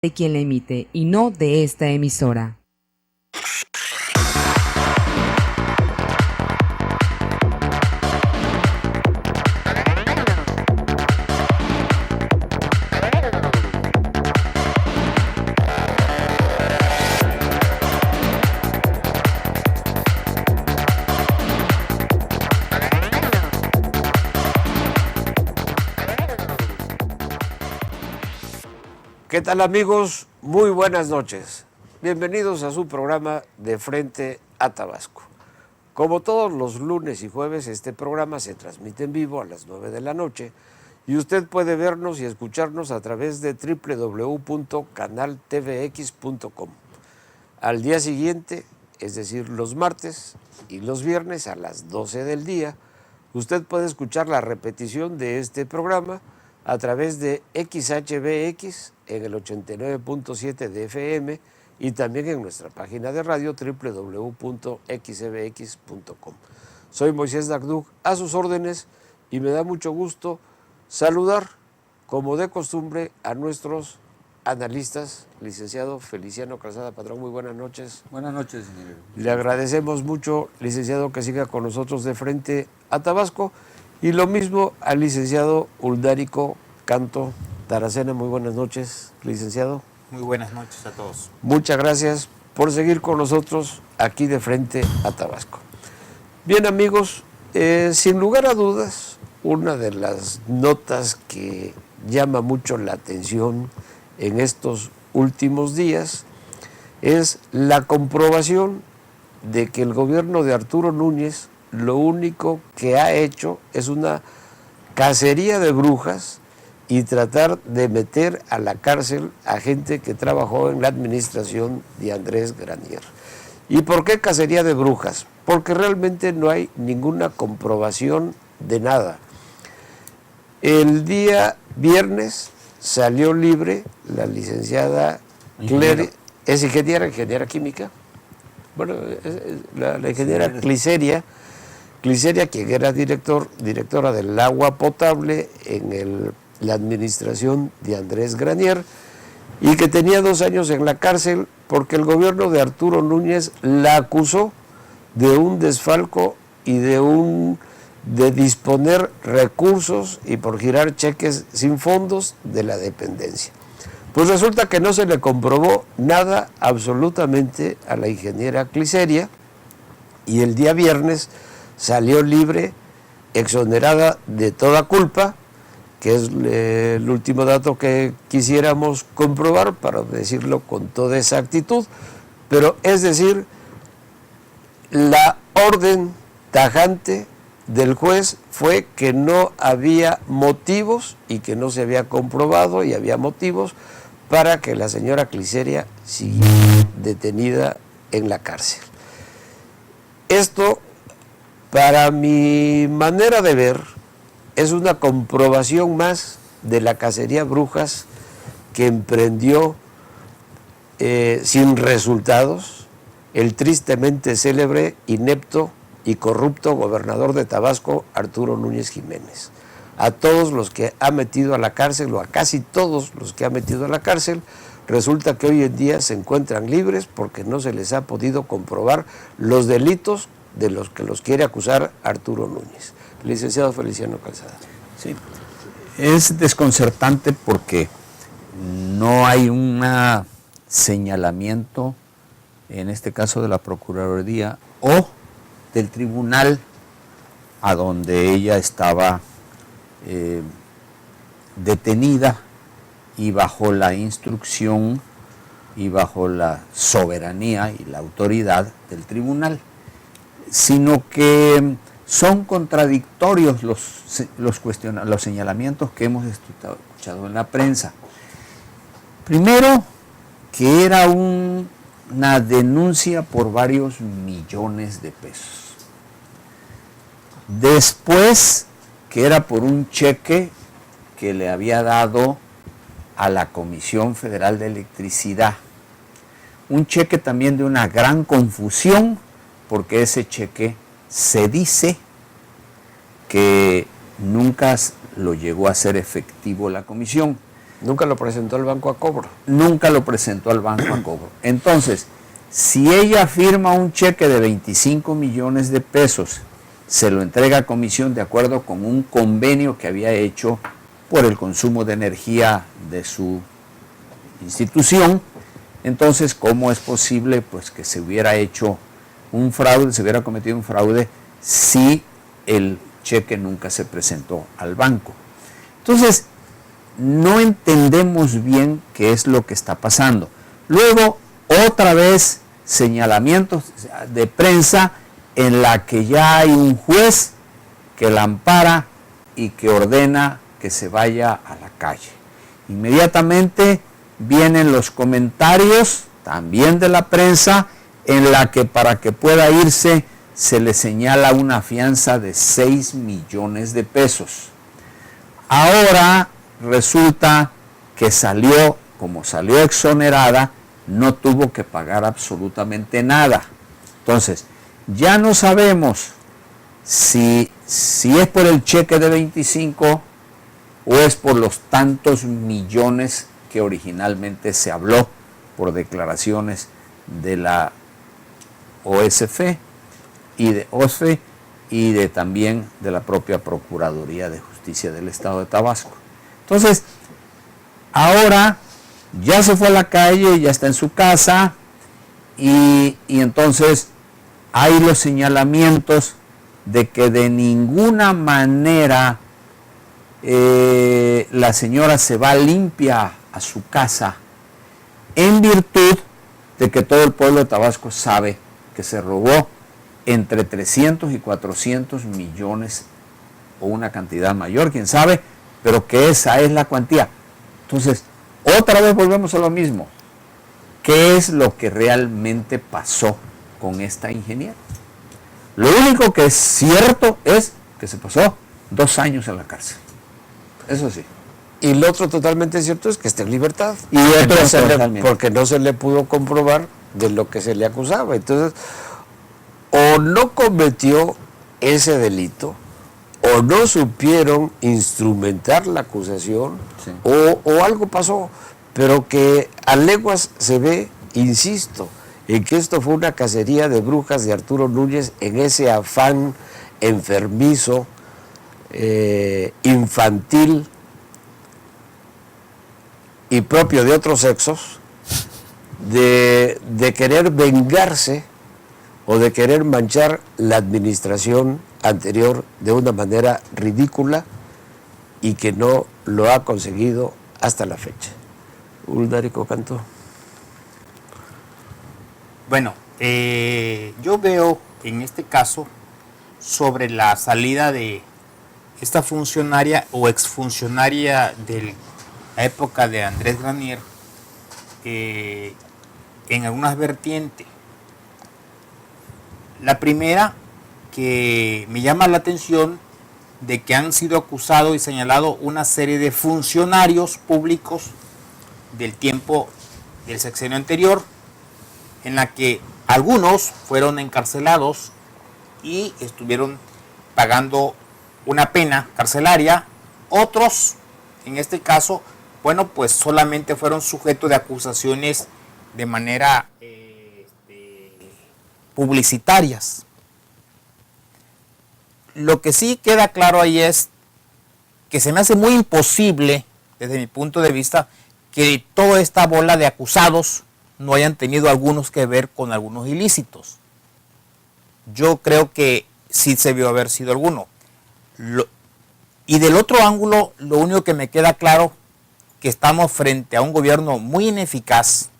de quien la emite y no de esta emisora. ¿Qué tal, amigos? Muy buenas noches. Bienvenidos a su programa De Frente a Tabasco. Como todos los lunes y jueves, este programa se transmite en vivo a las 9 de la noche y usted puede vernos y escucharnos a través de www.canaltvx.com. Al día siguiente, es decir, los martes y los viernes a las 12 del día, usted puede escuchar la repetición de este programa a través de XHBX en el 89.7 de FM y también en nuestra página de radio www.xbx.com. Soy Moisés Dagdug, a sus órdenes, y me da mucho gusto saludar, como de costumbre, a nuestros analistas. Licenciado Feliciano Calzada Padrón, muy buenas noches. Buenas noches, señor. Le agradecemos mucho, licenciado, que siga con nosotros de frente a Tabasco. Y lo mismo al licenciado Uldárico Canto Taracena. Muy buenas noches, licenciado. Muy buenas noches a todos. Muchas gracias por seguir con nosotros aquí de frente a Tabasco. Bien, amigos, sin lugar a dudas, una de las notas que llama mucho la atención en estos últimos días es la comprobación de que el gobierno de Arturo Núñez lo único que ha hecho es una cacería de brujas y tratar de meter a la cárcel a gente que trabajó en la administración de Andrés Granier. ¿Y por qué cacería de brujas? Porque realmente no hay ninguna comprobación de nada. El día viernes salió libre la licenciada Clery, es ingeniera química, bueno, la ingeniera Cliceria, quien era directora del agua potable en la administración de Andrés Granier, y que tenía 2 años en la cárcel porque el gobierno de Arturo Núñez la acusó de un desfalco y de disponer recursos y por girar cheques sin fondos de la dependencia. Pues resulta que no se le comprobó nada absolutamente a la ingeniera Cliceria, y el día viernes salió libre, exonerada de toda culpa, que es el último dato que quisiéramos comprobar para decirlo con toda exactitud. Pero es decir, la orden tajante del juez fue que no había motivos y que no se había comprobado, y había motivos para que la señora Cliceria siguiera detenida en la cárcel. Esto, para mi manera de ver, es una comprobación más de la cacería brujas que emprendió sin resultados el tristemente célebre, inepto y corrupto gobernador de Tabasco, Arturo Núñez Jiménez. A todos los que ha metido a la cárcel, o a casi todos los que ha metido a la cárcel, resulta que hoy en día se encuentran libres porque no se les ha podido comprobar los delitos de los que los quiere acusar Arturo Núñez. Licenciado Feliciano Calzada. Sí, es desconcertante porque no hay un señalamiento, en este caso de la Procuraduría o del tribunal a donde ella estaba detenida y bajo la instrucción y bajo la soberanía y la autoridad del tribunal, sino que son contradictorios los señalamientos que hemos escuchado en la prensa. Primero, que era una denuncia por varios millones de pesos. Después, que era por un cheque que le había dado a la Comisión Federal de Electricidad. Un cheque también de una gran confusión, porque ese cheque se dice que nunca lo llegó a ser efectivo la comisión. Nunca lo presentó el banco a cobro. Nunca lo presentó al banco a cobro. Entonces, si ella firma un cheque de 25 millones de pesos, se lo entrega a comisión de acuerdo con un convenio que había hecho por el consumo de energía de su institución, entonces, ¿cómo es posible pues que se hubiera hecho un fraude, se hubiera cometido un fraude si el cheque nunca se presentó al banco? Entonces, no entendemos bien qué es lo que está pasando. Luego, otra vez, señalamientos de prensa en la que ya hay un juez que la ampara y que ordena que se vaya a la calle. Inmediatamente vienen los comentarios, también de la prensa, en la que para que pueda irse se le señala una fianza de 6 millones de pesos. Ahora resulta que salió, como salió exonerada, no tuvo que pagar absolutamente nada. Entonces, ya no sabemos si es por el cheque de 25 o es por los tantos millones que originalmente se habló por declaraciones de la OSF y de OSFE y también de la propia Procuraduría de Justicia del Estado de Tabasco. Entonces, ahora ya se fue a la calle, ya está en su casa y entonces hay los señalamientos de que de ninguna manera la señora se va limpia a su casa en virtud de que todo el pueblo de Tabasco sabe que se robó entre 300 y 400 millones o una cantidad mayor, quién sabe, pero que esa es la cuantía. Entonces, otra vez volvemos a lo mismo. ¿Qué es lo que realmente pasó con esta ingeniera? Lo único que es cierto es que se pasó 2 años en la cárcel. Eso sí. Y lo otro totalmente cierto es que está en libertad. Y otro porque no se le pudo comprobar de lo que se le acusaba. Entonces, o no cometió ese delito, o no supieron instrumentar la acusación, sí, o algo pasó, pero que a leguas se ve, insisto, en que esto fue una cacería de brujas de Arturo Núñez en ese afán enfermizo, infantil y propio de otros sexos, de querer vengarse o de querer manchar la administración anterior de una manera ridícula y que no lo ha conseguido hasta la fecha. Uldarico Cantó. Bueno, yo veo en este caso sobre la salida de esta funcionaria o exfuncionaria de la época de Andrés Granier en algunas vertientes. La primera, que me llama la atención de que han sido acusados y señalados una serie de funcionarios públicos del tiempo del sexenio anterior, en la que algunos fueron encarcelados y estuvieron pagando una pena carcelaria, otros, en este caso, bueno, pues solamente fueron sujetos de acusaciones de manera publicitarias. Lo que sí queda claro ahí es que se me hace muy imposible, desde mi punto de vista, que toda esta bola de acusados no hayan tenido algunos que ver con algunos ilícitos. Yo creo que sí se vio haber sido alguno. Y del otro ángulo, lo único que me queda claro, que estamos frente a un gobierno muy ineficaz,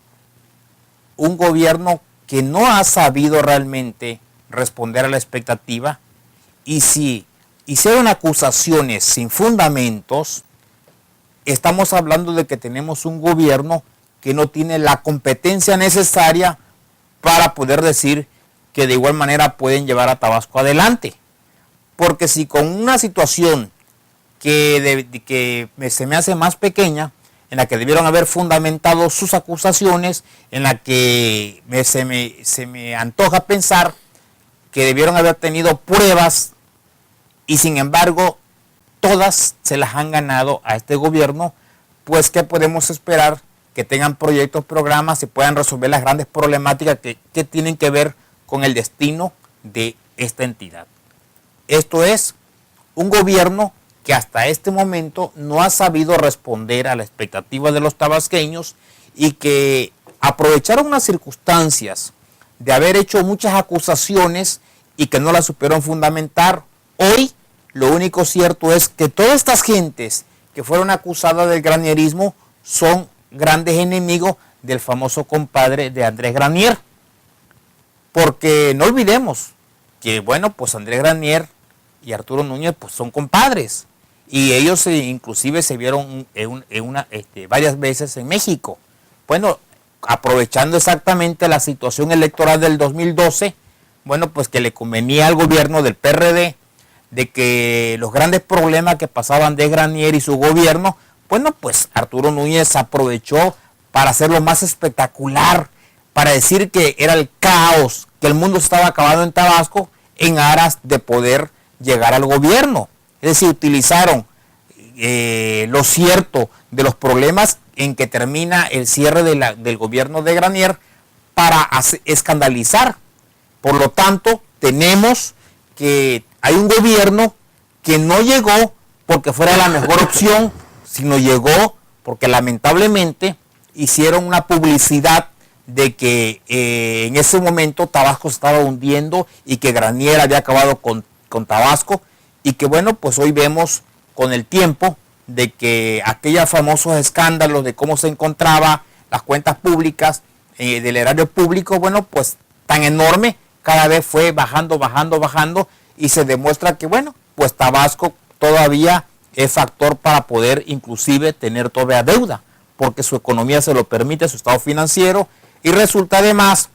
un gobierno que no ha sabido realmente responder a la expectativa, y si hicieron acusaciones sin fundamentos, estamos hablando de que tenemos un gobierno que no tiene la competencia necesaria para poder decir que de igual manera pueden llevar a Tabasco adelante. Porque si con una situación que se me hace más pequeña, en la que debieron haber fundamentado sus acusaciones, en la que se me antoja pensar que debieron haber tenido pruebas y sin embargo todas se las han ganado a este gobierno pues ¿qué podemos esperar? Que tengan proyectos, programas y puedan resolver las grandes problemáticas que tienen que ver con el destino de esta entidad. Esto es un gobierno que hasta este momento no ha sabido responder a la expectativa de los tabasqueños y que aprovecharon unas circunstancias de haber hecho muchas acusaciones y que no las supieron fundamentar. Hoy lo único cierto es que todas estas gentes que fueron acusadas del granierismo son grandes enemigos del famoso compadre de Andrés Granier. Porque no olvidemos que, bueno, pues Andrés Granier y Arturo Núñez pues son compadres. Y ellos inclusive se vieron varias veces en México. Bueno, aprovechando exactamente la situación electoral del 2012, bueno, pues que le convenía al gobierno del PRD de que los grandes problemas que pasaban de Granier y su gobierno, bueno, pues Arturo Núñez aprovechó para hacerlo más espectacular, para decir que era el caos, que el mundo estaba acabando en Tabasco en aras de poder llegar al gobierno. Es decir, utilizaron lo cierto de los problemas en que termina el cierre del gobierno de Granier para escandalizar. Por lo tanto, tenemos que hay un gobierno que no llegó porque fuera la mejor opción, sino llegó porque lamentablemente hicieron una publicidad de que en ese momento Tabasco se estaba hundiendo y que Granier había acabado con Tabasco, y que bueno, pues hoy vemos con el tiempo de que aquellos famosos escándalos de cómo se encontraba las cuentas públicas del erario público, bueno, pues tan enorme, cada vez fue bajando, y se demuestra que bueno, pues Tabasco todavía es factor para poder inclusive tener todavía deuda, porque su economía se lo permite, su estado financiero, y resulta además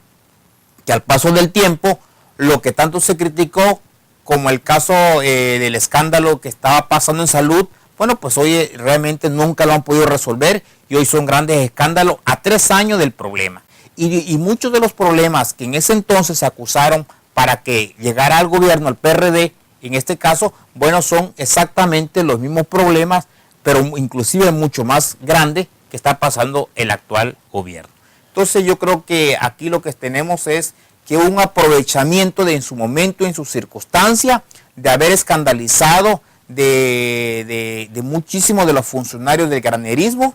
que al paso del tiempo, lo que tanto se criticó como el caso del escándalo que estaba pasando en salud, bueno, pues hoy realmente nunca lo han podido resolver y hoy son grandes escándalos a 3 años del problema. Y muchos de los problemas que en ese entonces se acusaron para que llegara al gobierno, al PRD, en este caso, bueno, son exactamente los mismos problemas, pero inclusive mucho más grandes que está pasando el actual gobierno. Entonces yo creo que aquí lo que tenemos es que un aprovechamiento en su momento, en su circunstancia, de haber escandalizado de muchísimos de los funcionarios del granierismo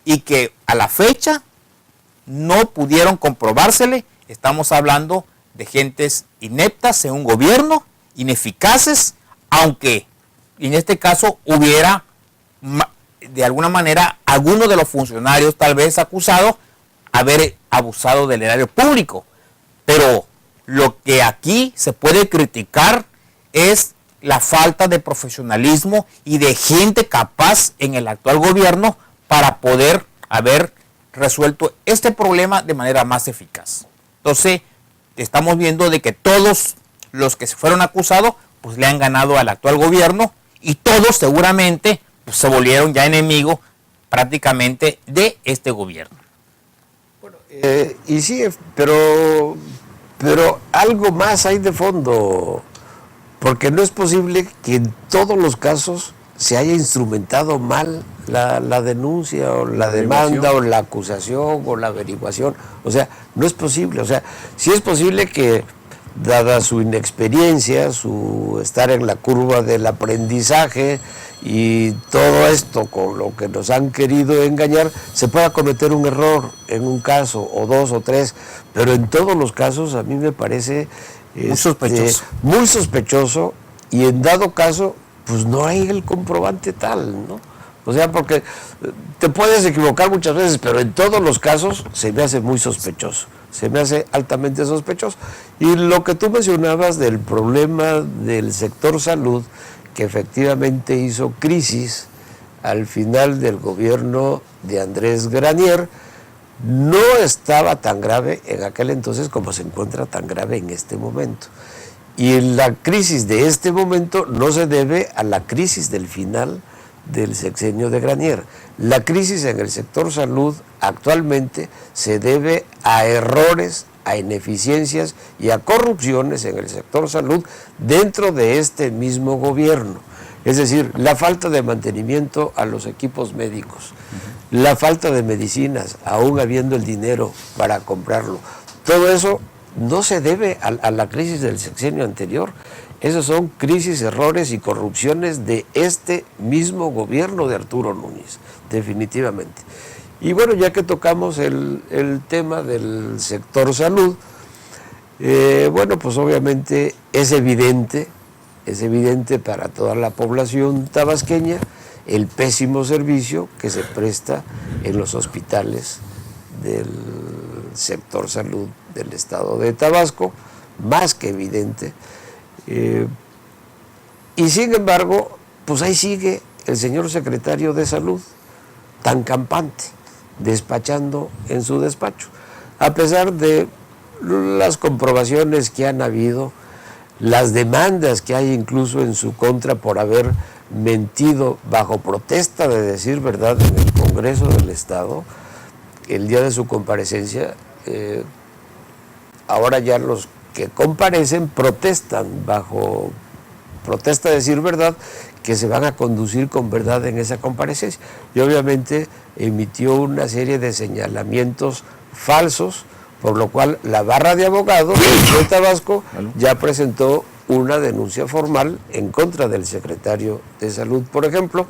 y que a la fecha no pudieron comprobársele. Estamos hablando de gentes ineptas en un gobierno, ineficaces, aunque en este caso hubiera de alguna manera algunos de los funcionarios tal vez acusados haber abusado del erario público. Pero lo que aquí se puede criticar es la falta de profesionalismo y de gente capaz en el actual gobierno para poder haber resuelto este problema de manera más eficaz. Entonces, estamos viendo de que todos los que se fueron acusados, pues le han ganado al actual gobierno y todos seguramente pues, se volvieron ya enemigos prácticamente de este gobierno. Bueno, y sí, pero algo más hay de fondo, porque no es posible que en todos los casos se haya instrumentado mal la denuncia o la demanda o la acusación o la averiguación. O sea, no es posible. O sea, sí es posible que, dada su inexperiencia, su estar en la curva del aprendizaje y todo esto con lo que nos han querido engañar, se pueda cometer un error en un caso o 2 o 3, pero en todos los casos a mí me parece muy sospechoso, y en dado caso pues no hay el comprobante tal, ¿no? O sea, porque te puedes equivocar muchas veces, pero en todos los casos se me hace muy sospechoso, se me hace altamente sospechoso. Y lo que tú mencionabas del problema del sector salud, que efectivamente hizo crisis al final del gobierno de Andrés Granier, no estaba tan grave en aquel entonces como se encuentra tan grave en este momento. Y la crisis de este momento no se debe a la crisis del final del sexenio de Granier. La crisis en el sector salud actualmente se debe a errores, a ineficiencias y a corrupciones en el sector salud dentro de este mismo gobierno. Es decir, la falta de mantenimiento a los equipos médicos, la falta de medicinas, aún habiendo el dinero para comprarlo. Todo eso no se debe a la crisis del sexenio anterior. Esos son crisis, errores y corrupciones de este mismo gobierno de Arturo Núñez, definitivamente. Y bueno, ya que tocamos el tema del sector salud, bueno, pues obviamente es evidente para toda la población tabasqueña el pésimo servicio que se presta en los hospitales del sector salud del estado de Tabasco, más que evidente. Y sin embargo, pues ahí sigue el señor secretario de Salud, tan campante, despachando en su despacho, a pesar de las comprobaciones que han habido, las demandas que hay incluso en su contra por haber mentido bajo protesta de decir verdad en el Congreso del Estado el día de su comparecencia. Ahora ya los que comparecen protestan bajo protesta de decir verdad, que se van a conducir con verdad en esa comparecencia. Y obviamente emitió una serie de señalamientos falsos, por lo cual la barra de abogados de Tabasco ya presentó una denuncia formal en contra del secretario de Salud. Por ejemplo,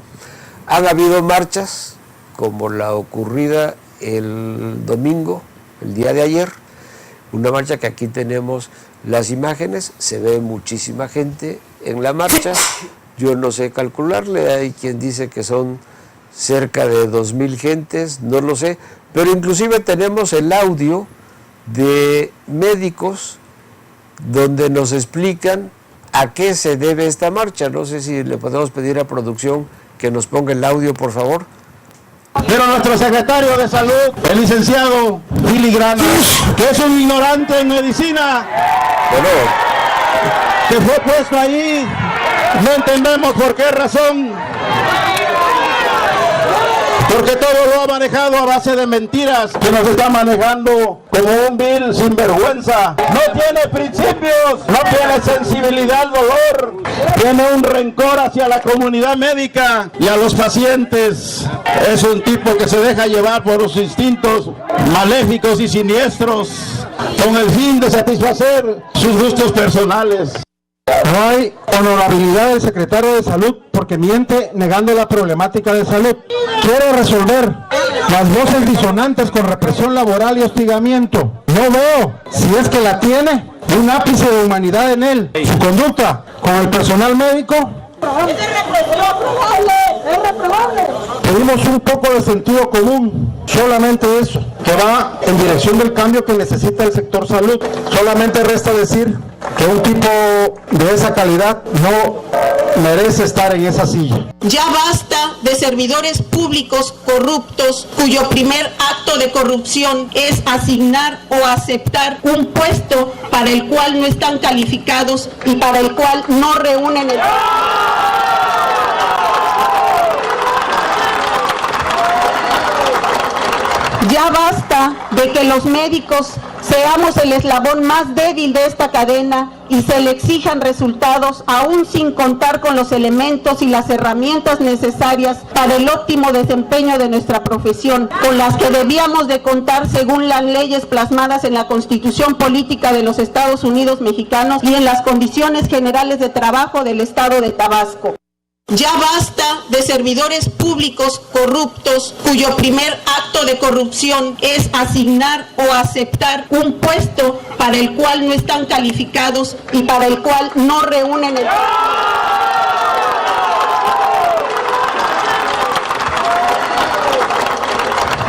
han habido marchas como la ocurrida el domingo, el día de ayer, una marcha que aquí tenemos las imágenes, se ve muchísima gente en la marcha, yo no sé calcularle, hay quien dice que son cerca de 2,000 gentes, no lo sé, pero inclusive tenemos el audio de médicos donde nos explican a qué se debe esta marcha. No sé si le podemos pedir a producción que nos ponga el audio, por favor. Pero nuestro secretario de Salud, el licenciado Willy Grana, que es un ignorante en medicina, Bueno, que fue puesto ahí, no entendemos por qué razón, porque todo lo ha manejado a base de mentiras, que nos está manejando como un vil sinvergüenza. No tiene principios, no tiene sensibilidad al dolor, tiene un rencor hacia la comunidad médica y a los pacientes. Es un tipo que se deja llevar por los instintos maléficos y siniestros con el fin de satisfacer sus gustos personales. No hay honorabilidad del secretario de Salud porque miente negando la problemática de salud. Quiere resolver las voces disonantes con represión laboral y hostigamiento. No veo, si es que la tiene, un ápice de humanidad en él. Su conducta con el personal médico. Es reprobable. Pedimos un poco de sentido común, solamente eso, que va en dirección del cambio que necesita el sector salud. Solamente resta decir que un tipo de esa calidad no merece estar en esa silla. Ya basta de servidores públicos corruptos cuyo primer acto de corrupción es asignar o aceptar un puesto para el cual no están calificados y para el cual no reúnen el... Ya basta de que los médicos seamos el eslabón más débil de esta cadena y se le exijan resultados aún sin contar con los elementos y las herramientas necesarias para el óptimo desempeño de nuestra profesión, con las que debíamos de contar según las leyes plasmadas en la Constitución Política de los Estados Unidos Mexicanos y en las condiciones generales de trabajo del Estado de Tabasco. Ya basta de servidores públicos corruptos cuyo primer acto de corrupción es asignar o aceptar un puesto para el cual no están calificados y para el cual no reúnen el...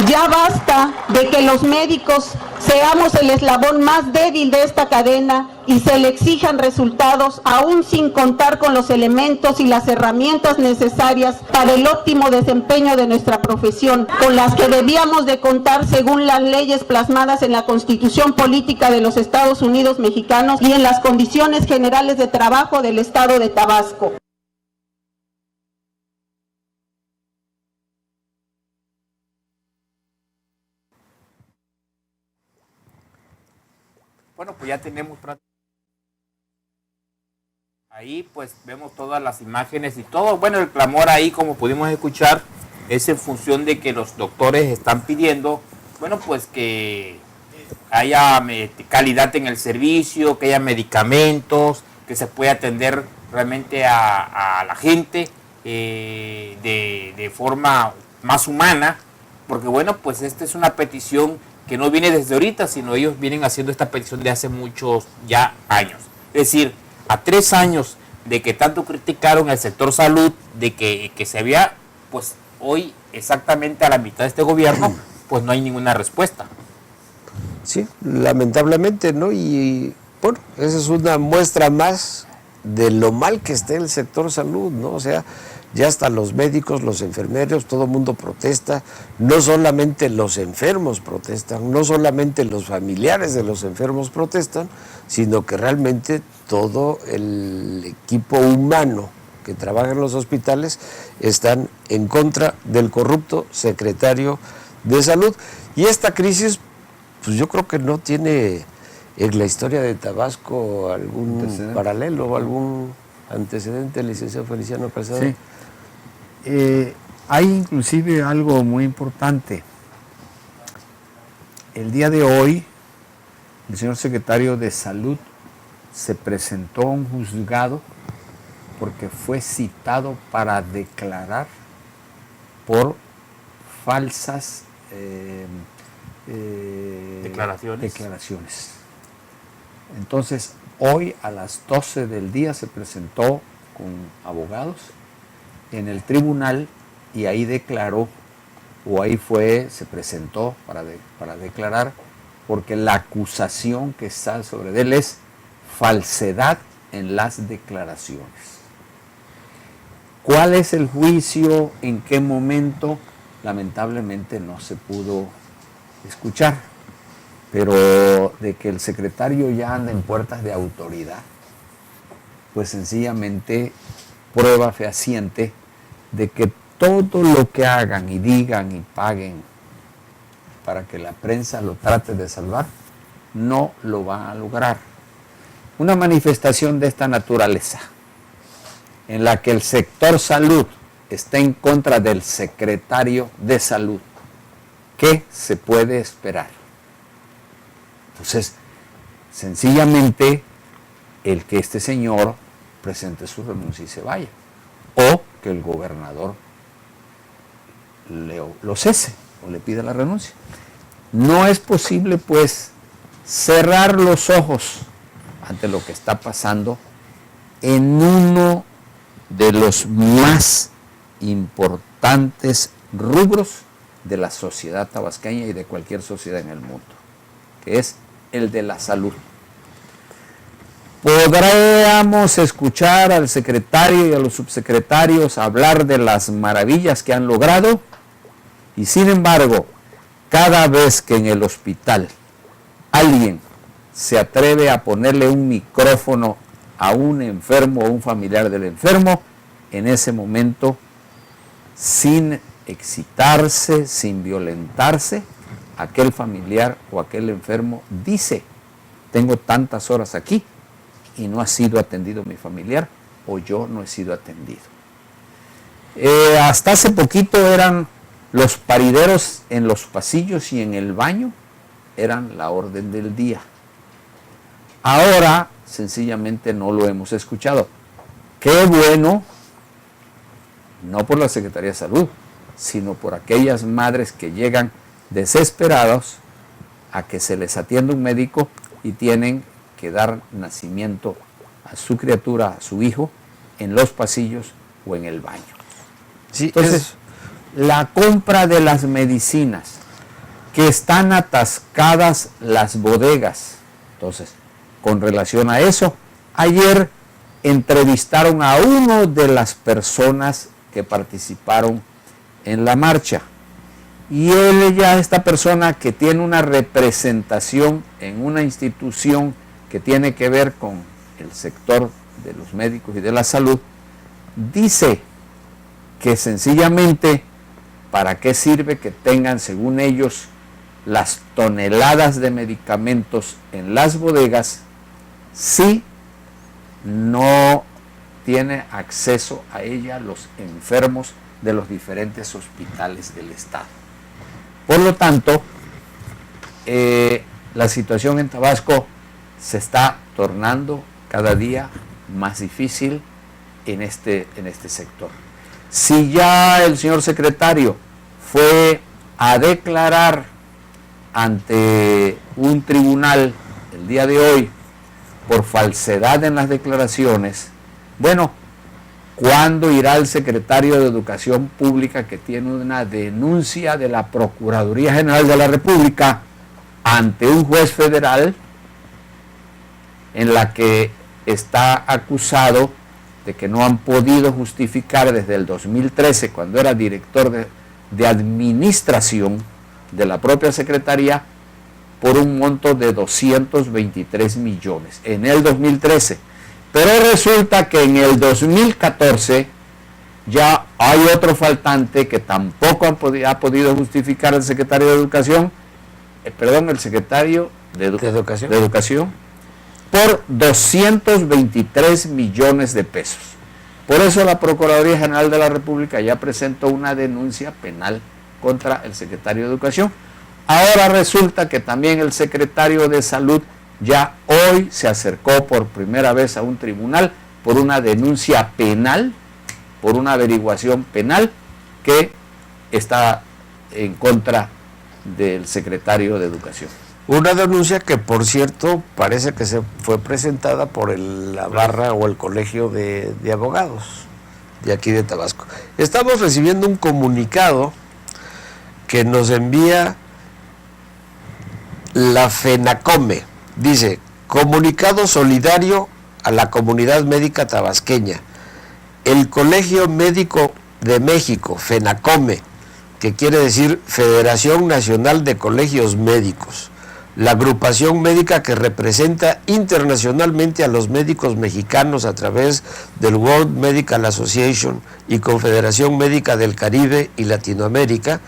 Ya basta de que los médicos seamos el eslabón más débil de esta cadena y se le exijan resultados aún sin contar con los elementos y las herramientas necesarias para el óptimo desempeño de nuestra profesión, con las que debíamos de contar según las leyes plasmadas en la Constitución Política de los Estados Unidos Mexicanos y en las condiciones generales de trabajo del Estado de Tabasco. Bueno, pues ya tenemos ahí Ahí pues vemos todas las imágenes y todo, bueno, el clamor ahí, como pudimos escuchar, es en función de que los doctores están pidiendo, bueno, pues que haya calidad en el servicio, que haya medicamentos, que se pueda atender realmente a la gente de forma más humana, porque bueno, pues esta es una petición que no viene desde ahorita, sino ellos vienen haciendo esta petición de hace muchos ya años. Es decir, a 3 años de que tanto criticaron el sector salud, de que se había, pues hoy exactamente a la mitad de este gobierno, pues no hay ninguna respuesta. Sí, lamentablemente, ¿no? Y bueno, esa es una muestra más de lo mal que está el sector salud, ¿no? O sea, ya hasta los médicos, los enfermeros, todo el mundo protesta, no solamente los enfermos protestan, no solamente los familiares de los enfermos protestan, sino que realmente todo el equipo humano que trabaja en los hospitales están en contra del corrupto secretario de Salud. Y esta crisis, pues yo creo que no tiene en la historia de Tabasco algún paralelo o algún antecedente, licenciado Feliciano Calzada. Sí. Hay inclusive algo muy importante. El día de hoy, el señor secretario de Salud se presentó a un juzgado porque fue citado para declarar por falsas declaraciones. Entonces, hoy a las 12 del día se presentó con abogados en el tribunal y ahí declaró, o ahí se presentó para declarar, porque la acusación que está sobre él es falsedad en las declaraciones. ¿Cuál es el juicio? ¿En qué momento? Lamentablemente no se pudo escuchar, pero de que el secretario ya anda en puertas de autoridad, pues sencillamente prueba fehaciente de que todo lo que hagan y digan y paguen para que la prensa lo trate de salvar, no lo va a lograr. Una manifestación de esta naturaleza, en la que el sector salud está en contra del secretario de Salud, ¿qué se puede esperar? Entonces, sencillamente, el que este señor presente su renuncia y se vaya, o que el gobernador lo cese o le pida la renuncia. No es posible, pues, cerrar los ojos ante lo que está pasando en uno de los más importantes rubros de la sociedad tabasqueña y de cualquier sociedad en el mundo, que es el de la salud. Podríamos escuchar al secretario y a los subsecretarios hablar de las maravillas que han logrado, y sin embargo, cada vez que en el hospital alguien se atreve a ponerle un micrófono a un enfermo o un familiar del enfermo, en ese momento, sin excitarse, sin violentarse, aquel familiar o aquel enfermo dice: tengo tantas horas aquí y no ha sido atendido mi familiar, o yo no he sido atendido. Hasta hace poquito eran los parideros en los pasillos y en el baño, eran la orden del día. Ahora, sencillamente no lo hemos escuchado. Qué bueno, no por la Secretaría de Salud, sino por aquellas madres que llegan desesperados a que se les atienda un médico y tienen que dar nacimiento a su criatura, a su hijo, en los pasillos o en el baño. Sí, entonces, la compra de las medicinas, que están atascadas las bodegas. Entonces, con relación a eso, ayer entrevistaron a una de las personas que participaron en la marcha. Y esta persona que tiene una representación en una institución que tiene que ver con el sector de los médicos y de la salud, dice que sencillamente, ¿para qué sirve que tengan, según ellos, las toneladas de medicamentos en las bodegas si no tiene acceso a ella los enfermos de los diferentes hospitales del estado. Por lo tanto, la situación en Tabasco se está tornando cada día más difícil en este sector. Si ya el señor secretario fue a declarar ante un tribunal el día de hoy por falsedad en las declaraciones, bueno, ¿cuándo irá el secretario de Educación Pública, que tiene una denuncia de la Procuraduría General de la República ante un juez federal en la que está acusado de que no han podido justificar desde el 2013, cuando era director de administración de la propia Secretaría, por un monto de 223 millones en el 2013? Pero resulta que en el 2014 ya hay otro faltante que tampoco ha podido justificar el secretario de Educación, el secretario de Educación, por 223 millones de pesos. Por eso la Procuraduría General de la República ya presentó una denuncia penal contra el secretario de Educación. Ahora resulta que también el secretario de Salud ya hoy se acercó por primera vez a un tribunal por una denuncia penal, por una averiguación penal que está en contra del secretario de Educación. Una denuncia que, por cierto, parece que se fue presentada por la barra o el colegio de abogados de aquí de Tabasco. Estamos recibiendo un comunicado que nos envía la FENACOME. Dice: comunicado solidario a la comunidad médica tabasqueña. El Colegio Médico de México, FENACOME, que quiere decir Federación Nacional de Colegios Médicos, la agrupación médica que representa internacionalmente a los médicos mexicanos a través del World Medical Association y Confederación Médica del Caribe y Latinoamérica,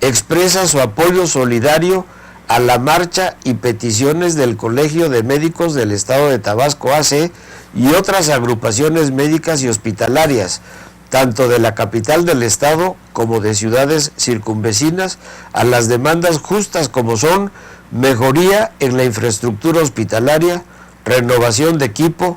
expresa su apoyo solidario a la marcha y peticiones del Colegio de Médicos del Estado de Tabasco AC y otras agrupaciones médicas y hospitalarias, tanto de la capital del estado como de ciudades circunvecinas, a las demandas justas como son mejoría en la infraestructura hospitalaria, renovación de equipo,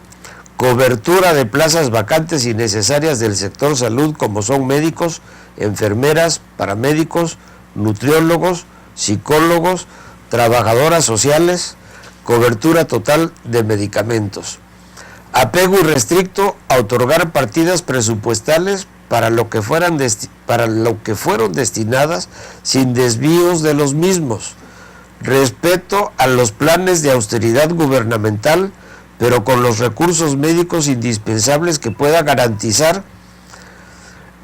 cobertura de plazas vacantes y necesarias del sector salud como son médicos, enfermeras, paramédicos, nutriólogos, psicólogos, trabajadoras sociales, cobertura total de medicamentos. Apego irrestricto a otorgar partidas presupuestales para lo que fueron destinadas sin desvíos de los mismos. Respeto a los planes de austeridad gubernamental, pero con los recursos médicos indispensables que pueda garantizar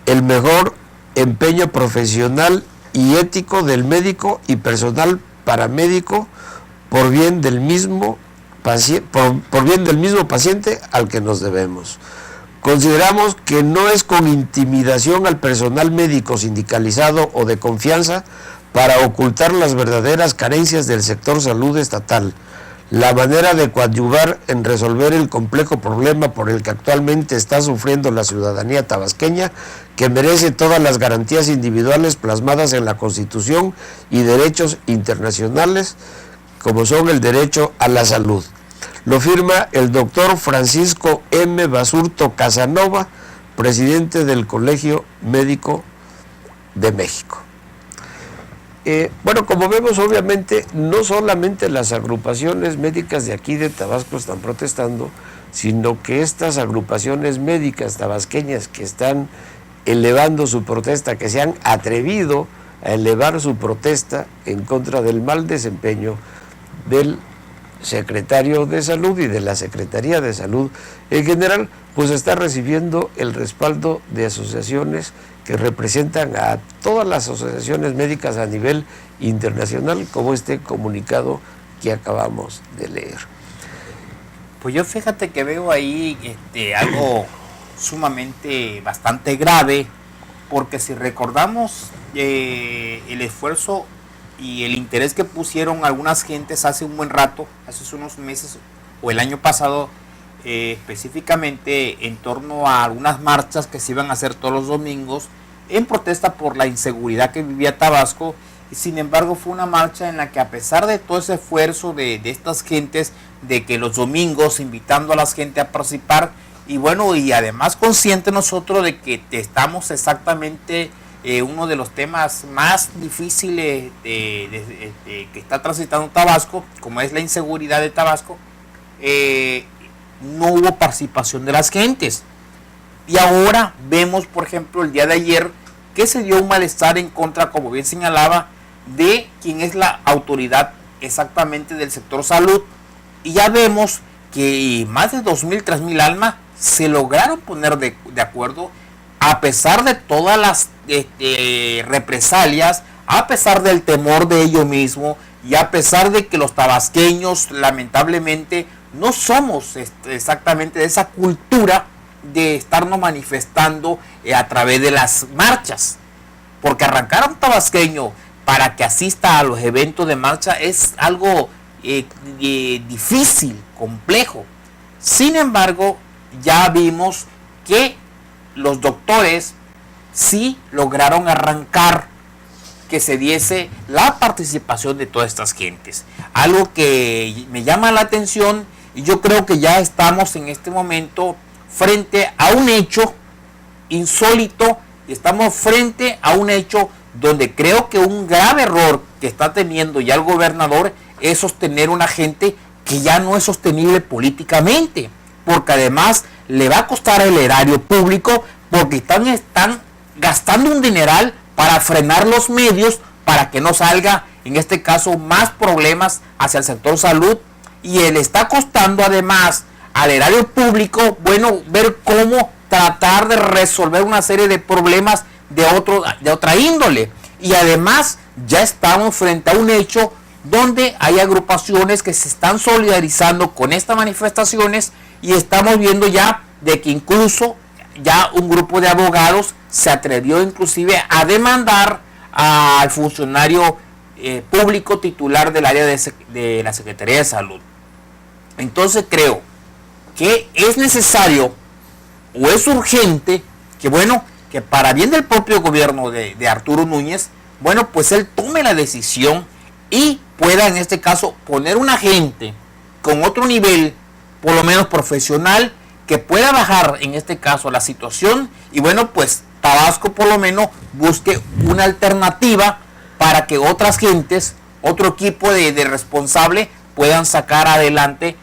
el mejor empeño profesional y ético del médico y personal paramédico por bien del mismo paciente al que nos debemos. Consideramos que no es con intimidación al personal médico sindicalizado o de confianza para ocultar las verdaderas carencias del sector salud estatal, la manera de coadyuvar en resolver el complejo problema por el que actualmente está sufriendo la ciudadanía tabasqueña, que merece todas las garantías individuales plasmadas en la Constitución y derechos internacionales, como son el derecho a la salud. Lo firma el doctor Francisco M. Basurto Casanova, presidente del Colegio Médico de México. Bueno, como vemos, obviamente, no solamente las agrupaciones médicas de aquí de Tabasco están protestando, sino que estas agrupaciones médicas tabasqueñas que están elevando su protesta, que se han atrevido a elevar su protesta en contra del mal desempeño del secretario de Salud y de la Secretaría de Salud en general, pues está recibiendo el respaldo de asociaciones que representan a todas las asociaciones médicas a nivel internacional, como este comunicado que acabamos de leer. Pues yo fíjate que veo ahí algo sumamente bastante grave, porque si recordamos el esfuerzo y el interés que pusieron algunas gentes hace un buen rato, hace unos meses o el año pasado, específicamente en torno a algunas marchas que se iban a hacer todos los domingos en protesta por la inseguridad que vivía Tabasco. Y sin embargo fue una marcha en la que, a pesar de todo ese esfuerzo de estas gentes, de que los domingos invitando a la gente a participar, y bueno, y además consciente nosotros de que estamos exactamente uno de los temas más difíciles que está transitando Tabasco, como es la inseguridad de Tabasco, no hubo participación de las gentes. Y ahora vemos, por ejemplo, el día de ayer, que se dio un malestar en contra, como bien señalaba, de quien es la autoridad exactamente del sector salud. Y ya vemos que más de 2.000, 3.000 almas se lograron poner de acuerdo, a pesar de todas las represalias, a pesar del temor de ellos mismos, y a pesar de que los tabasqueños lamentablemente no somos exactamente de esa cultura de estarnos manifestando a través de las marchas. Porque arrancar a un tabasqueño para que asista a los eventos de marcha es algo difícil, complejo. Sin embargo, ya vimos que los doctores sí lograron arrancar que se diese la participación de todas estas gentes. Algo que me llama la atención, y yo creo que ya estamos en este momento frente a un hecho insólito, y estamos frente a un hecho donde creo que un grave error que está teniendo ya el gobernador es sostener una gente que ya no es sostenible políticamente, porque además le va a costar el erario público, porque están gastando un dineral para frenar los medios, para que no salga, en este caso, más problemas hacia el sector salud, y le está costando además al erario público, bueno, ver cómo tratar de resolver una serie de problemas de otra índole. Y además ya estamos frente a un hecho donde hay agrupaciones que se están solidarizando con estas manifestaciones, y estamos viendo ya de que incluso ya un grupo de abogados se atrevió inclusive a demandar al funcionario público titular del área de la Secretaría de Salud. Entonces creo que es necesario o es urgente que, bueno, que para bien del propio gobierno de Arturo Núñez, bueno, pues él tome la decisión y pueda en este caso poner un agente con otro nivel, por lo menos profesional, que pueda bajar en este caso la situación, y bueno, pues Tabasco por lo menos busque una alternativa para que otras gentes, otro equipo de responsable puedan sacar adelante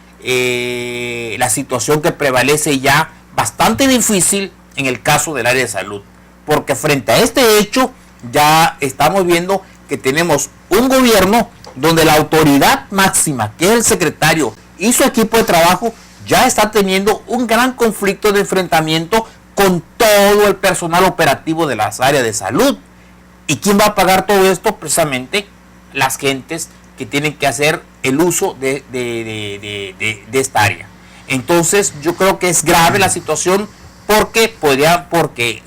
la situación que prevalece ya bastante difícil en el caso del área de salud. Porque frente a este hecho ya estamos viendo que tenemos un gobierno donde la autoridad máxima, que es el secretario, y su equipo de trabajo ya está teniendo un gran conflicto de enfrentamiento con todo el personal operativo de las áreas de salud. ¿Y quién va a pagar todo esto? Precisamente las gentes que tienen que hacer el uso de esta área. Entonces yo creo que es grave la situación, porque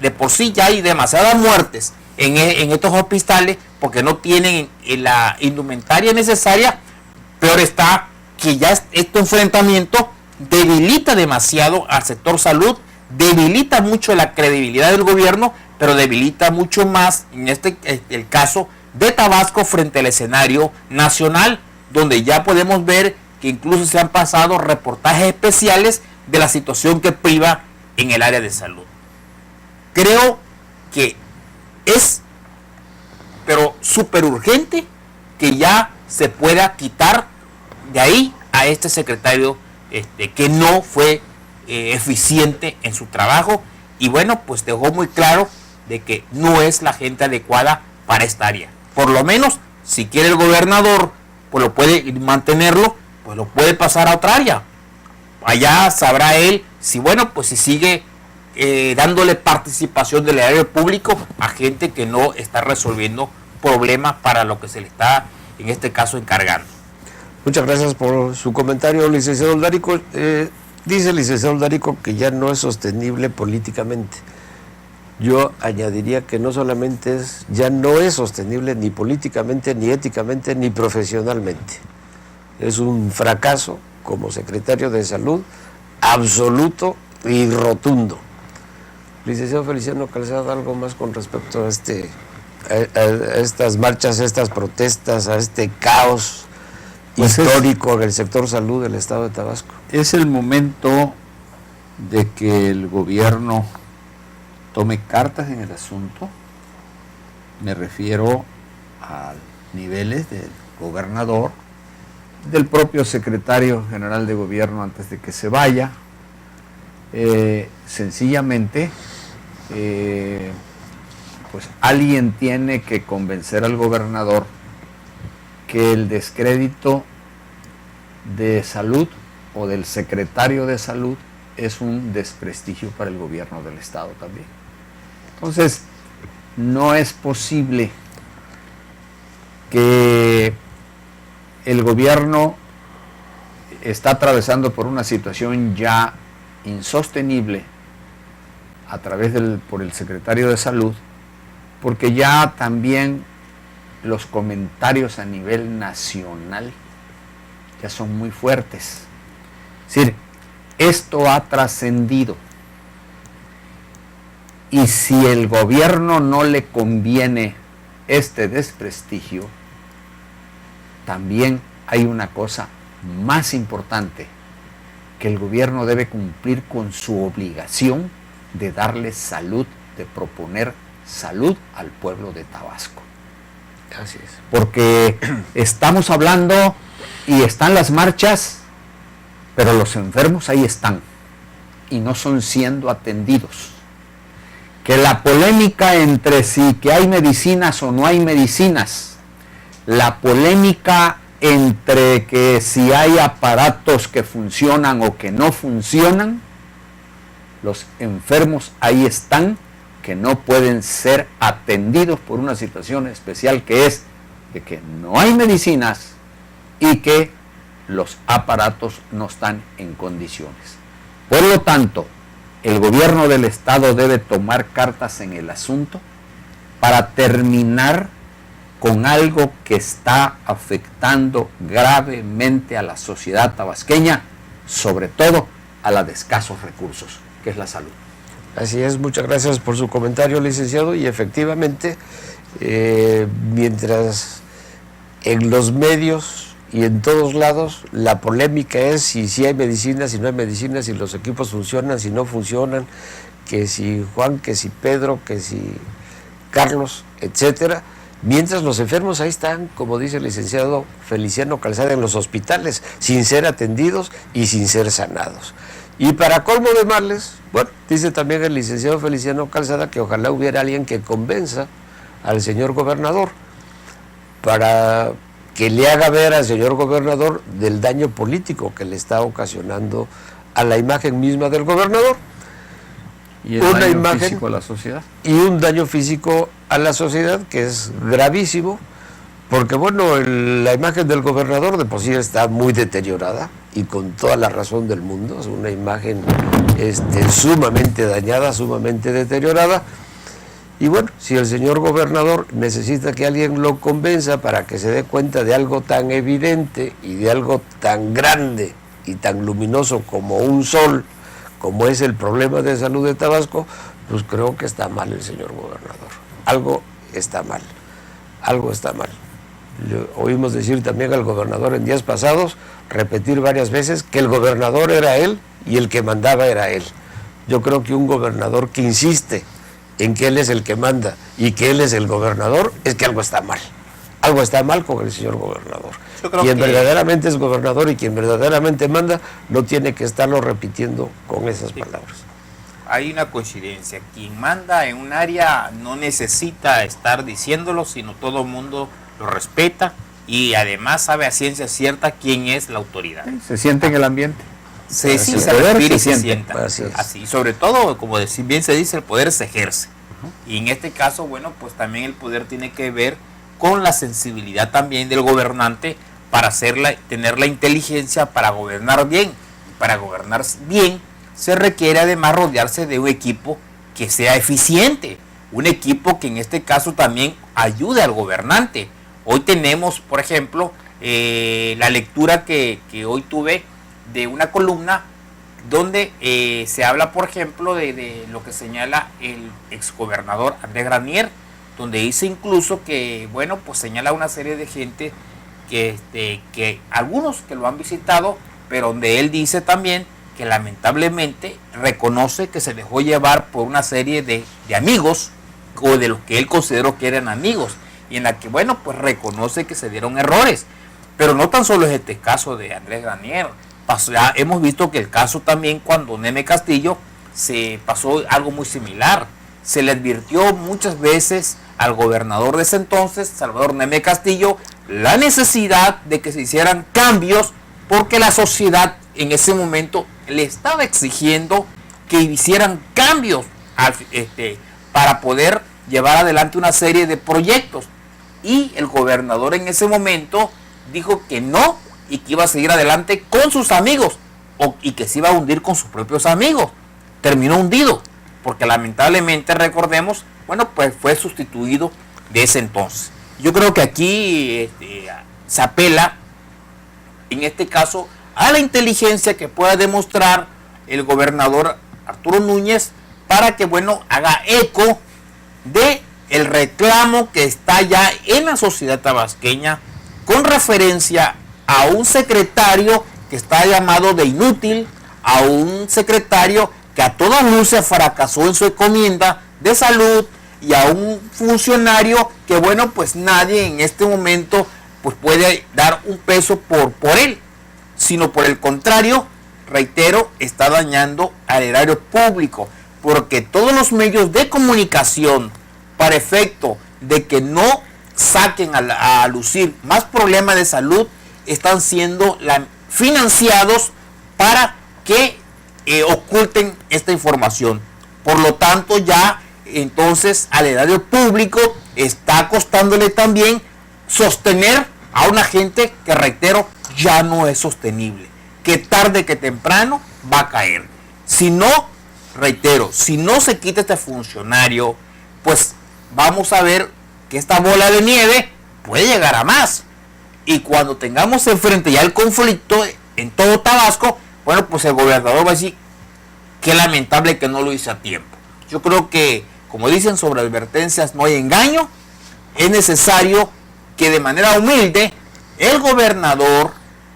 de por sí ya hay demasiadas muertes en estos hospitales, porque no tienen la indumentaria necesaria. Peor está que ya este enfrentamiento debilita demasiado al sector salud, debilita mucho la credibilidad del gobierno, pero debilita mucho más en el caso de Tabasco frente al escenario nacional, donde ya podemos ver que incluso se han pasado reportajes especiales de la situación que priva en el área de salud. Creo que es, pero súper urgente, que ya se pueda quitar de ahí a este secretario que no fue eficiente en su trabajo, y bueno, pues dejó muy claro de que no es la gente adecuada para esta área. Por lo menos, si quiere el gobernador, pues lo puede mantenerlo, pues lo puede pasar a otra área. Allá sabrá él si, bueno, pues si sigue dándole participación del erario público a gente que no está resolviendo problemas para lo que se le está, en este caso, encargando. Muchas gracias por su comentario, licenciado Oldárico. Dice el licenciado Oldárico que ya no es sostenible políticamente. Yo añadiría que no solamente ya no es sostenible ni políticamente, ni éticamente, ni profesionalmente. Es un fracaso como secretario de Salud absoluto y rotundo. Licenciado Feliciano Calzada, ¿algo más con respecto a estas marchas, a estas protestas, a este caos histórico en el sector salud del estado de Tabasco? Es el momento de que el gobierno tome cartas en el asunto. Me refiero a niveles del gobernador, del propio secretario general de gobierno antes de que se vaya. Sencillamente, pues alguien tiene que convencer al gobernador que el descrédito de salud o del secretario de salud es un desprestigio para el gobierno del estado también. Entonces, no es posible que el gobierno está atravesando por una situación ya insostenible por el secretario de salud, porque ya también los comentarios a nivel nacional ya son muy fuertes. Es decir, esto ha trascendido, y si el gobierno no le conviene este desprestigio, también hay una cosa más importante, que el gobierno debe cumplir con su obligación de darle salud, de proponer salud al pueblo de Tabasco. Así es. Porque estamos hablando y están las marchas, pero los enfermos ahí están y no son siendo atendidos. Que la polémica entre si que hay medicinas o no hay medicinas, la polémica entre que si hay aparatos que funcionan o que no funcionan, los enfermos ahí están, que no pueden ser atendidos por una situación especial, que es de que no hay medicinas y que los aparatos no están en condiciones. Por lo tanto, el gobierno del estado debe tomar cartas en el asunto para terminar con algo que está afectando gravemente a la sociedad tabasqueña, sobre todo a la de escasos recursos, que es la salud. Así es, muchas gracias por su comentario, licenciado, y efectivamente, mientras en los medios y en todos lados la polémica es si hay medicinas, si no hay medicinas, si los equipos funcionan, si no funcionan, que si Juan, que si Pedro, que si Carlos, etcétera, mientras los enfermos ahí están, como dice el licenciado Feliciano Calzada, en los hospitales, sin ser atendidos y sin ser sanados. Y para colmo de males, bueno, dice también el licenciado Feliciano Calzada que ojalá hubiera alguien que convenza al señor gobernador para que le haga ver al señor gobernador del daño político que le está ocasionando a la imagen misma del gobernador. Y el una daño imagen físico a la sociedad. Y un daño físico a la sociedad que es gravísimo, porque bueno, la imagen del gobernador de por sí está muy deteriorada y con toda la razón del mundo, es una imagen sumamente dañada, sumamente deteriorada. Y bueno, si el señor gobernador necesita que alguien lo convenza para que se dé cuenta de algo tan evidente y de algo tan grande y tan luminoso como un sol, como es el problema de salud de Tabasco, pues creo que está mal el señor gobernador. Algo está mal, algo está mal. Le oímos decir también al gobernador en días pasados, repetir varias veces que el gobernador era él y el que mandaba era él. Yo creo que un gobernador que insiste en que él es el que manda y que él es el gobernador, es que algo está mal. Algo está mal con el señor gobernador. Quien verdaderamente es gobernador y quien verdaderamente manda, no tiene que estarlo repitiendo con esas palabras. Hay una coincidencia. Quien manda en un área no necesita estar diciéndolo, sino todo el mundo lo respeta y además sabe a ciencia cierta quién es la autoridad. Se siente en el ambiente. Se respira y se sienta. Así, sobre todo, como bien se dice, el poder se ejerce. Y en este caso, bueno, pues también el poder tiene que ver con la sensibilidad también del gobernante para tener la inteligencia para gobernar bien. Y para gobernar bien se requiere además rodearse de un equipo que sea eficiente, un equipo que en este caso también ayude al gobernante. Hoy tenemos, por ejemplo, la lectura que hoy tuve de una columna donde se habla, por ejemplo, de lo que señala el exgobernador Andrés Granier, donde dice incluso que, bueno, pues señala una serie de gente que algunos que lo han visitado, pero donde él dice también que lamentablemente reconoce que se dejó llevar por una serie de amigos, o de los que él consideró que eran amigos, y en la que, bueno, pues reconoce que se dieron errores. Pero no tan solo es este caso de Andrés Granier. Ya hemos visto que el caso también, cuando Neme Castillo, se pasó algo muy similar. Se le advirtió muchas veces al gobernador de ese entonces, Salvador Neme Castillo, la necesidad de que se hicieran cambios, porque la sociedad en ese momento le estaba exigiendo que hicieran cambios para poder llevar adelante una serie de proyectos. Y el gobernador en ese momento dijo que no, y que iba a seguir adelante con sus amigos, y que se iba a hundir con sus propios amigos. Terminó hundido, porque lamentablemente, recordemos, bueno, pues fue sustituido de ese entonces. Yo creo que aquí se apela, en este caso, a la inteligencia que pueda demostrar el gobernador Arturo Núñez, para que, bueno, haga eco de el reclamo que está ya en la sociedad tabasqueña con referencia a un secretario que está llamado de inútil, a un secretario que a todas luces fracasó en su encomienda de salud, y a un funcionario que, bueno, pues nadie en este momento pues puede dar un peso por él, sino por el contrario, reitero, está dañando al erario público, porque todos los medios de comunicación, para efecto de que no saquen a lucir más problemas de salud, están siendo financiados para que oculten esta información. Por lo tanto, ya entonces al erario público está costándole también sostener a una gente que, reitero, ya no es sostenible, que tarde que temprano va a caer. Si no, reitero, si no se quita este funcionario, pues vamos a ver que esta bola de nieve puede llegar a más. Y cuando tengamos enfrente ya el conflicto en todo Tabasco, bueno, pues el gobernador va a decir, qué lamentable que no lo hice a tiempo. Yo creo que, como dicen, sobre advertencias no hay engaño. Es necesario que de manera humilde el gobernador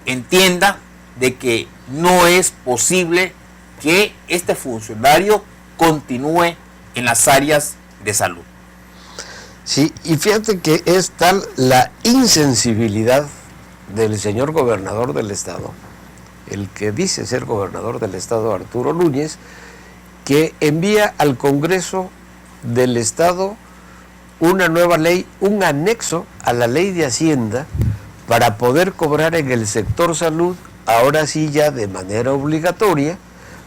entienda de que no es posible que este funcionario continúe en las áreas de salud. Sí, y fíjate que es tal la insensibilidad del señor gobernador del estado, el que dice ser gobernador del estado, Arturo Núñez, que envía al Congreso del estado una nueva ley, un anexo a la ley de Hacienda, para poder cobrar en el sector salud, ahora sí ya de manera obligatoria,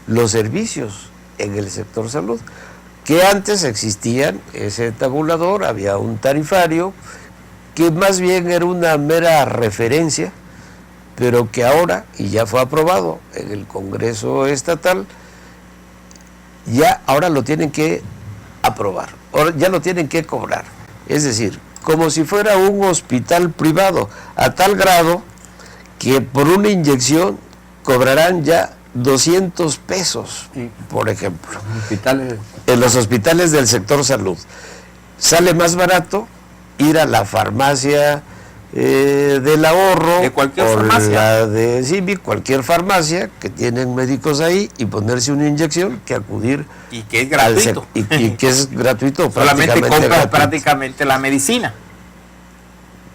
los servicios en el sector salud, que antes existían ese tabulador, había un tarifario, que más bien era una mera referencia, pero que ahora, y ya fue aprobado en el Congreso estatal, ahora lo tienen que aprobar, ahora ya lo tienen que cobrar. Es decir, como si fuera un hospital privado, a tal grado que por una inyección cobrarán ya 200 pesos, por ejemplo. En los hospitales del sector salud. Sale más barato ir a la farmacia del ahorro, de cualquier o farmacia, la de Civic, cualquier farmacia que tienen médicos ahí, y ponerse una inyección, que acudir, y que es gratuito, y que es gratuito. Solamente compras prácticamente la medicina.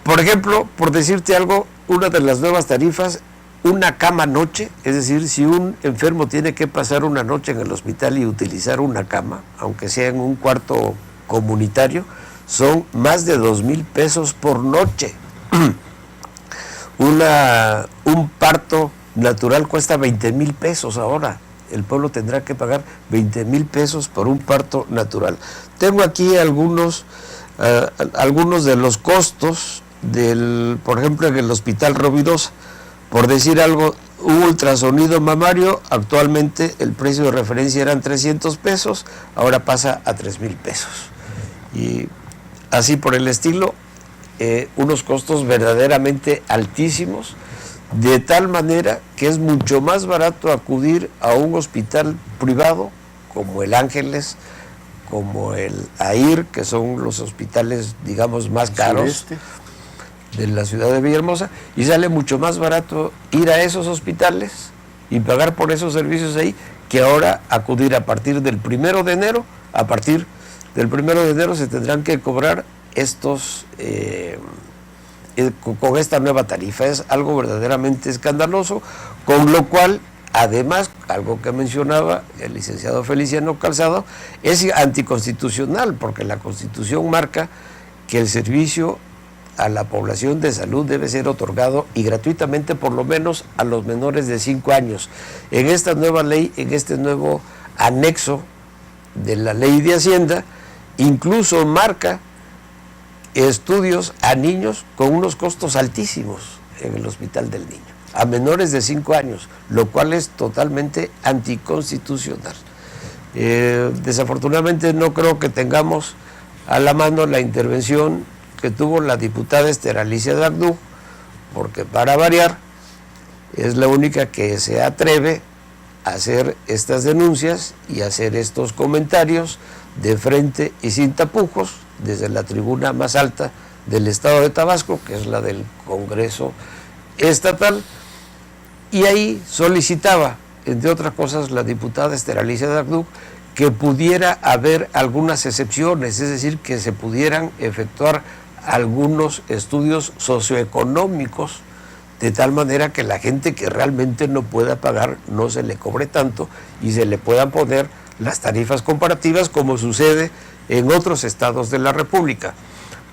Por ejemplo, por decirte algo, una de las nuevas tarifas, una cama noche, es decir, si un enfermo tiene que pasar una noche en el hospital y utilizar una cama, aunque sea en un cuarto comunitario, son más de 2,000 pesos por noche. Un parto natural cuesta 20,000 pesos ahora. El pueblo tendrá que pagar 20,000 pesos por un parto natural. Tengo aquí algunos de los costos por ejemplo, en el Hospital Rovirosa. Por decir algo, un ultrasonido mamario, actualmente el precio de referencia eran 300 pesos, ahora pasa a 3,000 pesos. Y así por el estilo, unos costos verdaderamente altísimos, de tal manera que es mucho más barato acudir a un hospital privado como el Ángeles, como el AIR, que son los hospitales, digamos, más caros de la ciudad de Villahermosa, y sale mucho más barato ir a esos hospitales y pagar por esos servicios ahí, que ahora acudir a partir del 1 de enero. A partir del 1 de enero se tendrán que cobrar estos con esta nueva tarifa. Es algo verdaderamente escandaloso, con lo cual, además, algo que mencionaba el licenciado Feliciano Calzado, es anticonstitucional, porque la Constitución marca que el servicio a la población de salud debe ser otorgado y gratuitamente, por lo menos a los menores de 5 años. En esta nueva ley, en este nuevo anexo de la ley de Hacienda, incluso marca estudios a niños con unos costos altísimos en el Hospital del Niño, a menores de 5 años, lo cual es totalmente anticonstitucional. Desafortunadamente no creo que tengamos a la mano la intervención que tuvo la diputada Esther Alicia Dagdú, porque para variar es la única que se atreve a hacer estas denuncias y hacer estos comentarios de frente y sin tapujos desde la tribuna más alta del estado de Tabasco, que es la del Congreso Estatal, y ahí solicitaba, entre otras cosas, la diputada Esther Alicia Dagdú, que pudiera haber algunas excepciones, es decir, que se pudieran efectuar algunos estudios socioeconómicos, de tal manera que la gente que realmente no pueda pagar no se le cobre tanto y se le puedan poner las tarifas comparativas, como sucede en otros estados de la República,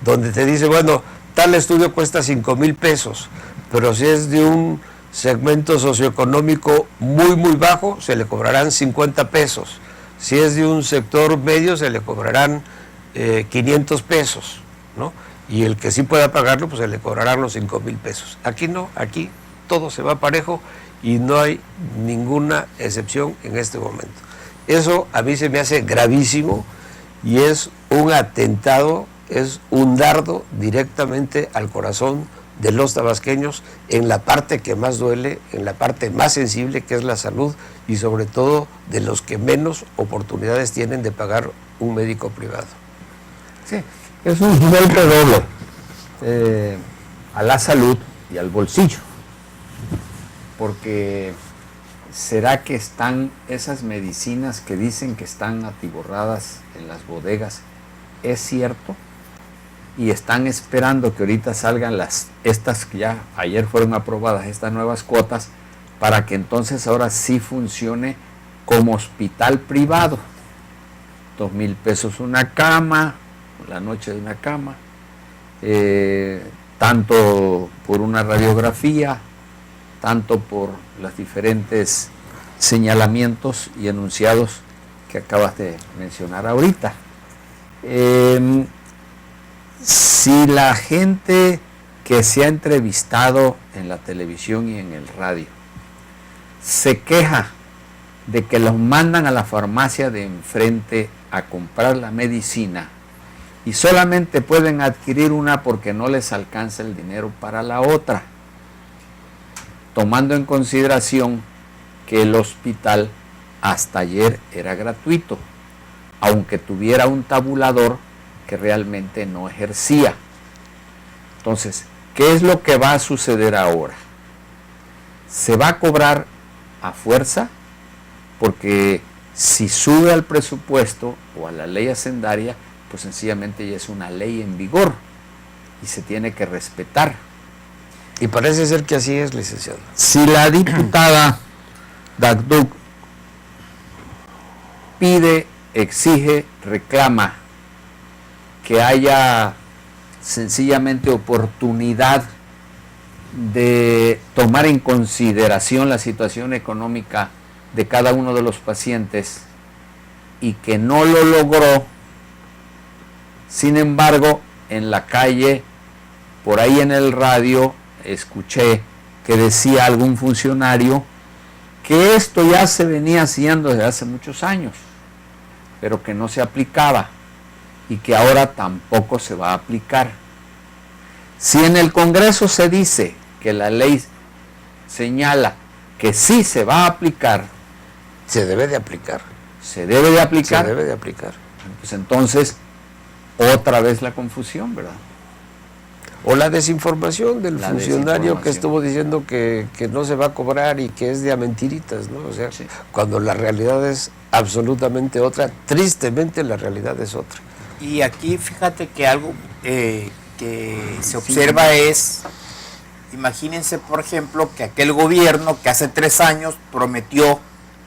donde te dice, bueno, tal estudio cuesta 5,000 pesos, pero si es de un segmento socioeconómico muy, muy bajo, se le cobrarán 50 pesos. Si es de un sector medio, se le cobrarán 500 pesos, ¿no? Y el que sí pueda pagarlo, pues se le cobrarán los 5,000 pesos. Aquí no, aquí todo se va parejo y no hay ninguna excepción en este momento. Eso a mí se me hace gravísimo y es un atentado, es un dardo directamente al corazón de los tabasqueños en la parte que más duele, en la parte más sensible, que es la salud, y sobre todo de los que menos oportunidades tienen de pagar un médico privado. Sí, es un golpe doble a la salud y al bolsillo, porque ¿será que están esas medicinas que dicen que están atiborradas en las bodegas? ¿Es cierto? Y están esperando que ahorita salgan estas que ya ayer fueron aprobadas, estas nuevas cuotas, para que entonces ahora sí funcione como hospital privado. 2,000 pesos una cama, la noche de una cama, tanto por una radiografía, tanto por los diferentes señalamientos y enunciados que acabas de mencionar ahorita. Si la gente que se ha entrevistado en la televisión y en el radio se queja de que los mandan a la farmacia de enfrente a comprar la medicina y solamente pueden adquirir una porque no les alcanza el dinero para la otra, tomando en consideración que el hospital hasta ayer era gratuito, aunque tuviera un tabulador que realmente no ejercía. Entonces, ¿qué es lo que va a suceder ahora? Se va a cobrar a fuerza, porque si sube al presupuesto o a la ley hacendaria, pues sencillamente ya es una ley en vigor y se tiene que respetar. Y parece ser que así es, licenciado. Si la diputada Dagdú pide, exige, reclama que haya sencillamente oportunidad de tomar en consideración la situación económica de cada uno de los pacientes y que no lo logró, sin embargo, en la calle, por ahí en el radio, escuché que decía algún funcionario que esto ya se venía haciendo desde hace muchos años, pero que no se aplicaba y que ahora tampoco se va a aplicar. Si en el Congreso se dice que la ley señala que sí se va a aplicar, Se debe de aplicar. se debe de aplicar, Se debe de aplicar. pues entonces otra vez la confusión, ¿verdad? O la desinformación del La funcionario que desinformación. estuvo diciendo que no se va a cobrar y que es de a mentiritas, ¿no? O sea, Sí. cuando la realidad es absolutamente otra, tristemente la realidad es otra. Y aquí fíjate que algo que se observa es, imagínense por ejemplo que aquel gobierno que hace 3 años prometió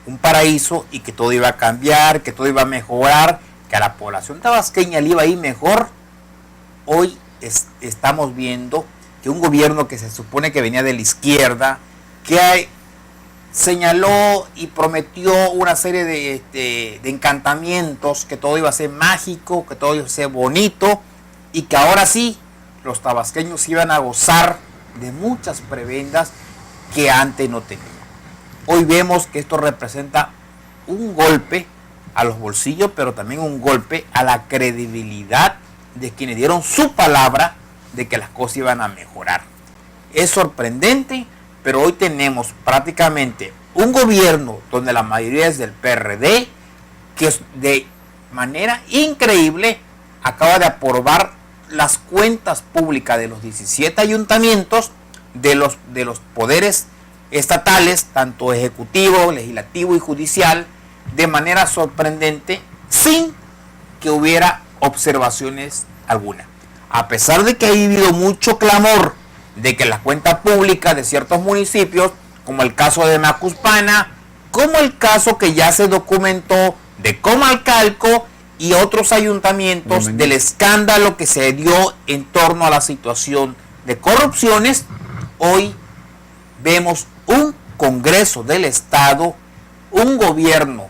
un paraíso y que todo iba a cambiar, que todo iba a mejorar, que a la población tabasqueña le iba a ir mejor, hoy estamos viendo que un gobierno que se supone que venía de la izquierda, que señaló y prometió una serie de encantamientos, que todo iba a ser mágico, que todo iba a ser bonito, y que ahora sí, los tabasqueños iban a gozar de muchas prebendas que antes no tenían. Hoy vemos que esto representa un golpe a los bolsillos, pero también un golpe a la credibilidad de quienes dieron su palabra de que las cosas iban a mejorar. Es sorprendente, pero hoy tenemos prácticamente un gobierno donde la mayoría es del PRD, que de manera increíble acaba de aprobar las cuentas públicas de los 17 ayuntamientos de los poderes estatales, tanto ejecutivo, legislativo y judicial, de manera sorprendente, sin que hubiera observaciones alguna. A pesar de que ha habido mucho clamor de que la cuenta pública de ciertos municipios, como el caso de Macuspana, como el caso que ya se documentó de Comalcalco y otros ayuntamientos, del escándalo que se dio en torno a la situación de corrupciones, hoy vemos un Congreso del Estado, un gobierno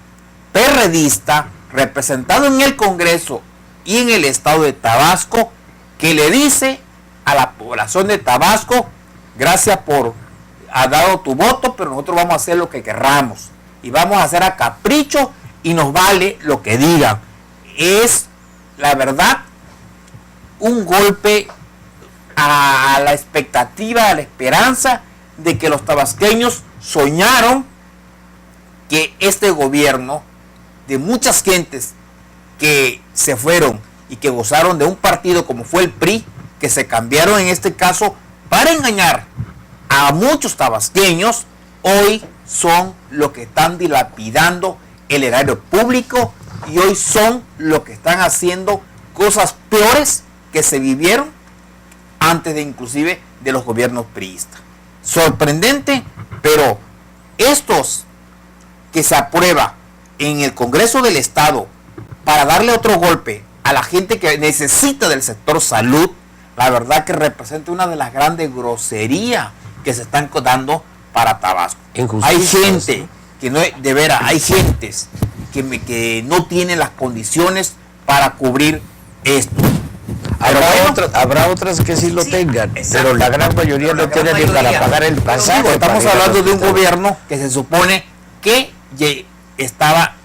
perredista representado en el Congreso y en el Estado de Tabasco, que le dice a la población de Tabasco: gracias por haber dado tu voto, pero nosotros vamos a hacer lo que querramos y vamos a hacer a capricho y nos vale lo que digan. Es, la verdad, un golpe a la expectativa, a la esperanza de que los tabasqueños soñaron que este gobierno, de muchas gentes que se fueron y que gozaron de un partido como fue el PRI, que se cambiaron en este caso para engañar a muchos tabasqueños, hoy son los que están dilapidando el erario público y hoy son los que están haciendo cosas peores que se vivieron antes de inclusive de los gobiernos priistas. Sorprendente, pero estos que se aprueba en el Congreso del Estado para darle otro golpe a la gente que necesita del sector salud, la verdad que representa una de las grandes groserías que se están dando para Tabasco. Hay gente que no, de veras, hay gentes que no tienen las condiciones para cubrir esto. Habrá otras que sí lo tengan, exacto, pero la gran mayoría no tiene ni para pagar el pasaje. Estamos hablando de un gobierno que se supone que estaba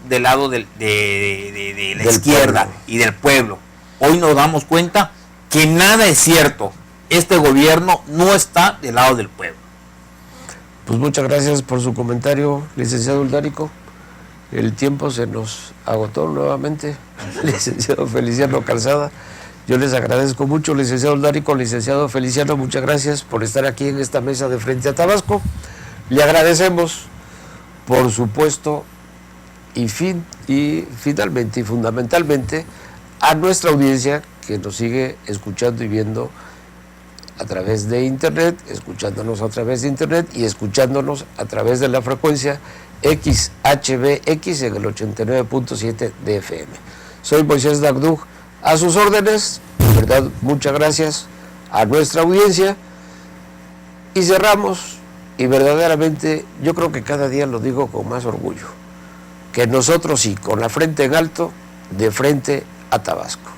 del lado de la izquierda y del pueblo. Hoy nos damos cuenta que nada es cierto. Este gobierno no está del lado del pueblo. Pues muchas gracias por su comentario, licenciado Uldárico. El tiempo se nos agotó nuevamente. Licenciado Feliciano Calzada, yo les agradezco mucho, licenciado Uldárico, licenciado Feliciano, muchas gracias por estar aquí en esta mesa de Frente a Tabasco. Le agradecemos, por supuesto, y finalmente y fundamentalmente a nuestra audiencia que nos sigue escuchando y viendo a través de internet, escuchándonos a través de internet y escuchándonos a través de la frecuencia XHBX en el 89.7 de FM. Soy Moisés Dagdug, a sus órdenes, de verdad, muchas gracias a nuestra audiencia y cerramos, y verdaderamente yo creo que cada día lo digo con más orgullo, que nosotros sí, con la frente en alto, de frente a Tabasco.